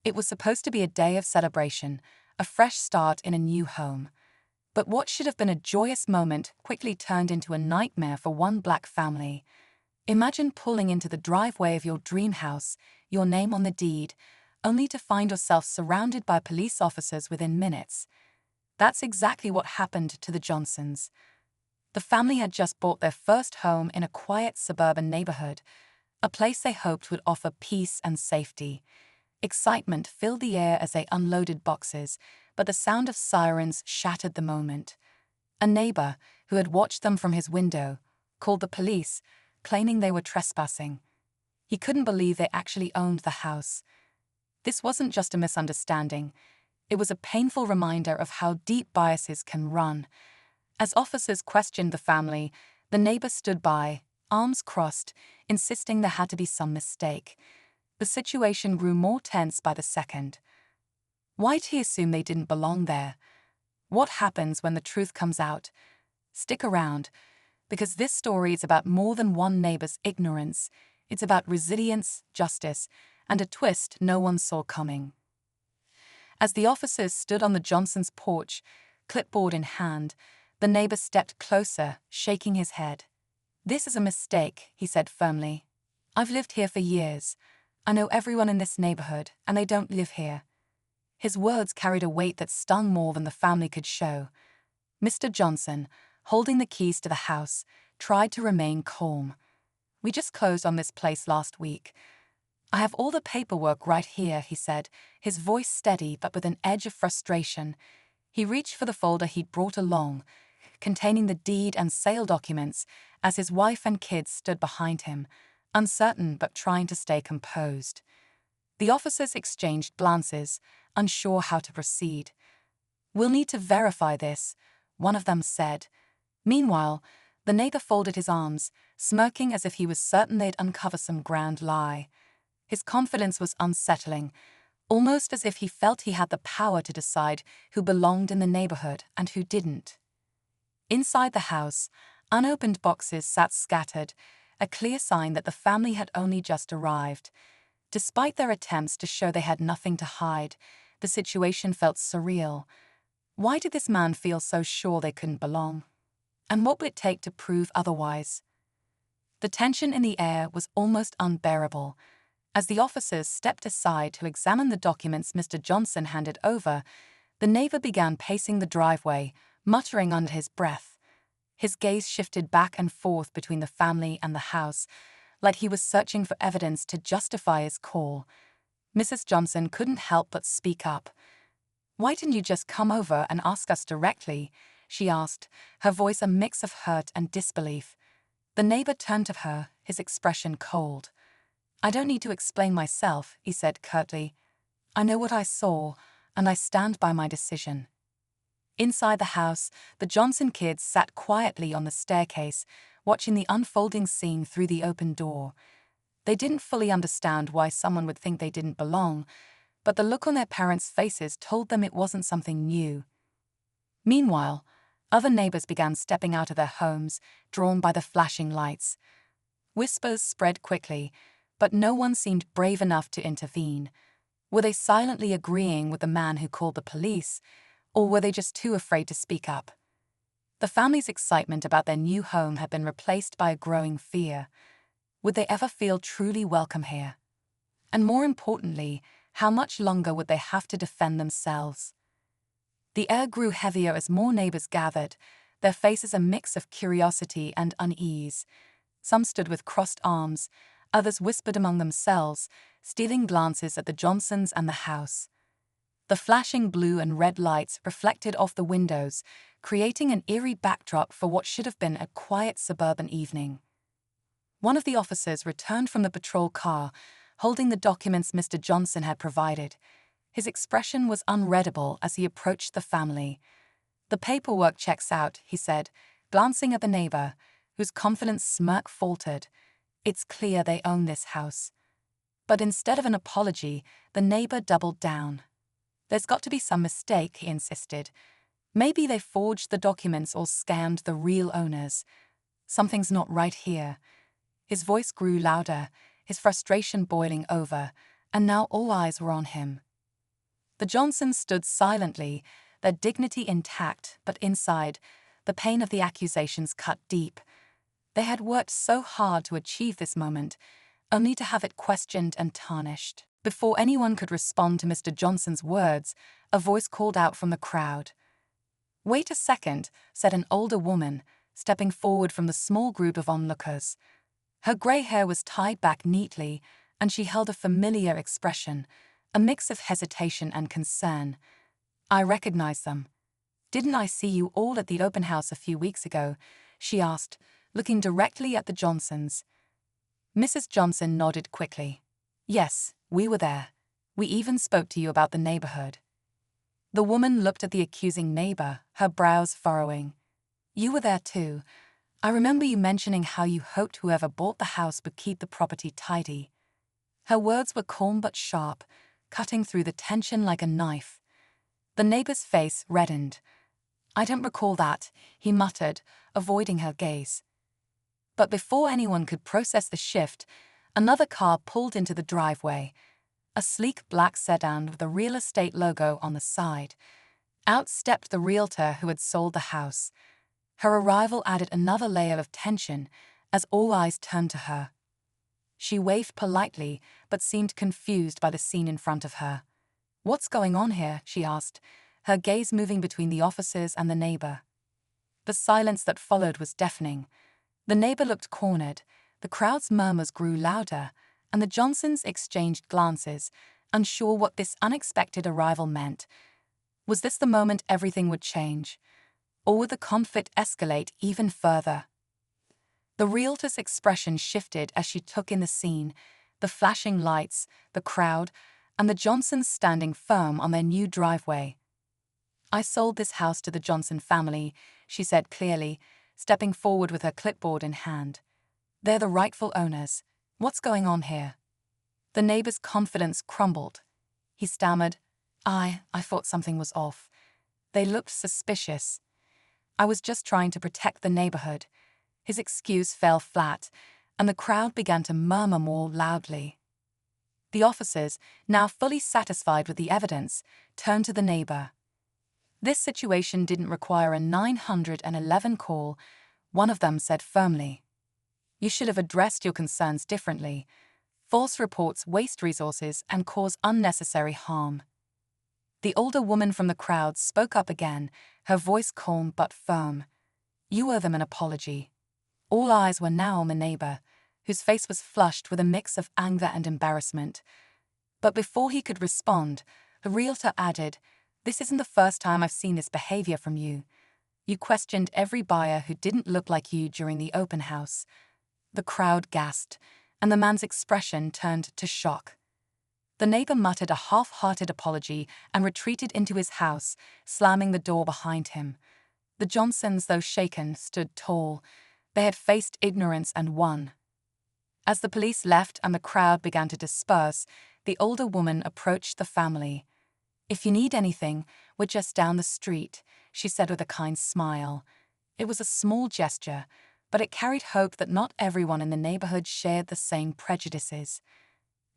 It was supposed to be a day of celebration, a fresh start in a new home. But what should have been a joyous moment quickly turned into a nightmare for one Black family. Imagine pulling into the driveway of your dream house, your name on the deed, only to find yourself surrounded by police officers within minutes. That's exactly what happened to the Johnsons. The family had just bought their first home in a quiet suburban neighborhood, a place they hoped would offer peace and safety. Excitement filled the air as they unloaded boxes, but the sound of sirens shattered the moment. A neighbor, who had watched them from his window, called the police, claiming they were trespassing. He couldn't believe they actually owned the house. This wasn't just a misunderstanding. It was a painful reminder of how deep biases can run. As officers questioned the family, the neighbor stood by, arms crossed, insisting there had to be some mistake. The situation grew more tense by the second. Why'd he assume they didn't belong there? What happens when the truth comes out? Stick around, because this story is about more than one neighbor's ignorance. It's about resilience, justice, and a twist no one saw coming. As the officers stood on the Johnsons' porch, clipboard in hand, the neighbor stepped closer, shaking his head. "This is a mistake," he said firmly. "I've lived here for years. I know everyone in this neighborhood, and they don't live here." His words carried a weight that stung more than the family could show. Mr. Johnson, holding the keys to the house, tried to remain calm. "We just closed on this place last week. I have all the paperwork right here," he said, his voice steady but with an edge of frustration. He reached for the folder he'd brought along, containing the deed and sale documents, as his wife and kids stood behind him, uncertain but trying to stay composed. The officers exchanged glances, unsure how to proceed. "We'll need to verify this," one of them said. Meanwhile, the neighbor folded his arms, smirking as if he was certain they'd uncover some grand lie. His confidence was unsettling, almost as if he felt he had the power to decide who belonged in the neighborhood and who didn't. Inside the house, unopened boxes sat scattered, a clear sign that the family had only just arrived. Despite their attempts to show they had nothing to hide, the situation felt surreal. Why did this man feel so sure they couldn't belong? And what would it take to prove otherwise? The tension in the air was almost unbearable. As the officers stepped aside to examine the documents Mr. Johnson handed over, the neighbor began pacing the driveway, muttering under his breath. His gaze shifted back and forth between the family and the house, like he was searching for evidence to justify his call. Mrs. Johnson couldn't help but speak up. "Why didn't you just come over and ask us directly?" she asked, her voice a mix of hurt and disbelief. The neighbor turned to her, his expression cold. "I don't need to explain myself," he said curtly. "I know what I saw, and I stand by my decision." Inside the house, the Johnson kids sat quietly on the staircase, watching the unfolding scene through the open door. They didn't fully understand why someone would think they didn't belong, but the look on their parents' faces told them it wasn't something new. Meanwhile, other neighbors began stepping out of their homes, drawn by the flashing lights. Whispers spread quickly, but no one seemed brave enough to intervene. Were they silently agreeing with the man who called the police, or were they just too afraid to speak up? The family's excitement about their new home had been replaced by a growing fear. Would they ever feel truly welcome here? And more importantly, how much longer would they have to defend themselves? The air grew heavier as more neighbors gathered, their faces a mix of curiosity and unease. Some stood with crossed arms, others whispered among themselves, stealing glances at the Johnsons and the house. The flashing blue and red lights reflected off the windows, creating an eerie backdrop for what should have been a quiet suburban evening. One of the officers returned from the patrol car, holding the documents Mr. Johnson had provided. His expression was unreadable as he approached the family. "The paperwork checks out," he said, glancing at the neighbor, whose confident smirk faltered. "It's clear they own this house." But instead of an apology, the neighbor doubled down. "There's got to be some mistake," he insisted. "Maybe they forged the documents or scammed the real owners. Something's not right here." His voice grew louder, his frustration boiling over, and now all eyes were on him. The Johnsons stood silently, their dignity intact, but inside, the pain of the accusations cut deep. They had worked so hard to achieve this moment, only to have it questioned and tarnished. Before anyone could respond to Mr. Johnson's words, a voice called out from the crowd. "Wait a second," said an older woman, stepping forward from the small group of onlookers. Her grey hair was tied back neatly, and she held a familiar expression, a mix of hesitation and concern. "I recognize them. Didn't I see you all at the open house a few weeks ago?" she asked, looking directly at the Johnsons. Mrs. Johnson nodded quickly. "Yes, we were there. We even spoke to you about the neighborhood." The woman looked at the accusing neighbor, her brows furrowing. "You were there too. I remember you mentioning how you hoped whoever bought the house would keep the property tidy." Her words were calm but sharp, cutting through the tension like a knife. The neighbor's face reddened. "I don't recall that," he muttered, avoiding her gaze. But before anyone could process the shift, another car pulled into the driveway. A sleek black sedan with the real estate logo on the side. Out stepped the realtor who had sold the house. Her arrival added another layer of tension as all eyes turned to her. She waved politely, but seemed confused by the scene in front of her. "What's going on here?" she asked, her gaze moving between the officers and the neighbor. The silence that followed was deafening. The neighbor looked cornered, the crowd's murmurs grew louder, and the Johnsons exchanged glances, unsure what this unexpected arrival meant. Was this the moment everything would change? Or would the conflict escalate even further? The realtor's expression shifted as she took in the scene, the flashing lights, the crowd, and the Johnsons standing firm on their new driveway. "I sold this house to the Johnson family," she said clearly, stepping forward with her clipboard in hand. "They're the rightful owners. What's going on here?" The neighbor's confidence crumbled. He stammered, I thought something was off. They looked suspicious. I was just trying to protect the neighborhood." His excuse fell flat, and the crowd began to murmur more loudly. The officers, now fully satisfied with the evidence, turned to the neighbor. "This situation didn't require a 911 call," one of them said firmly. "You should have addressed your concerns differently. False reports waste resources and cause unnecessary harm." The older woman from the crowd spoke up again, her voice calm but firm. "You owe them an apology." All eyes were now on the neighbor, whose face was flushed with a mix of anger and embarrassment. But before he could respond, the realtor added, "This isn't the first time I've seen this behavior from you. You questioned every buyer who didn't look like you during the open house." The crowd gasped, and the man's expression turned to shock. The neighbor muttered a half-hearted apology and retreated into his house, slamming the door behind him. The Johnsons, though shaken, stood tall. They had faced ignorance and won. As the police left and the crowd began to disperse, the older woman approached the family. "If you need anything, we're just down the street," she said with a kind smile. It was a small gesture, but it carried hope that not everyone in the neighborhood shared the same prejudices.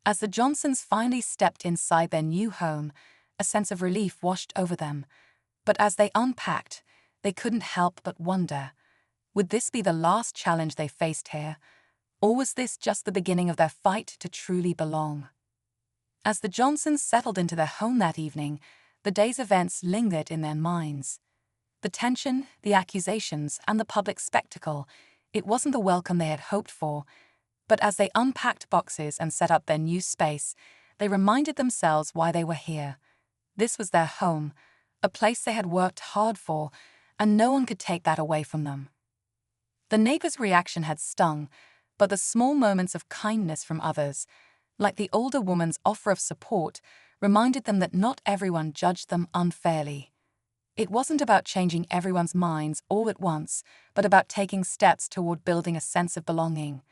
As the Johnsons finally stepped inside their new home, a sense of relief washed over them. But as they unpacked, they couldn't help but wonder, would this be the last challenge they faced here? Or was this just the beginning of their fight to truly belong? As the Johnsons settled into their home that evening, the day's events lingered in their minds. The tension, the accusations, and the public spectacle, it wasn't the welcome they had hoped for. But as they unpacked boxes and set up their new space, they reminded themselves why they were here. This was their home, a place they had worked hard for, and no one could take that away from them. The neighbor's reaction had stung, but the small moments of kindness from others, like the older woman's offer of support, reminded them that not everyone judged them unfairly. It wasn't about changing everyone's minds all at once, but about taking steps toward building a sense of belonging.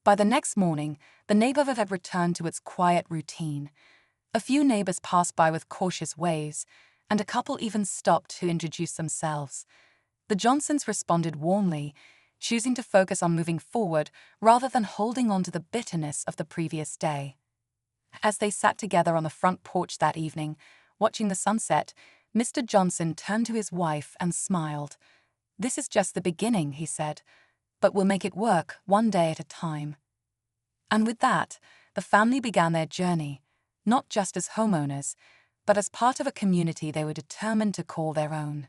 By the next morning, the neighborhood had returned to its quiet routine. A few neighbors passed by with cautious waves, and a couple even stopped to introduce themselves. The Johnsons responded warmly, choosing to focus on moving forward rather than holding on to the bitterness of the previous day. As they sat together on the front porch that evening, Watching the sunset, Mr. Johnson turned to his wife and smiled. "This is just the beginning," he said, "but we'll make it work one day at a time." And with that, the family began their journey, not just as homeowners, but as part of a community they were determined to call their own.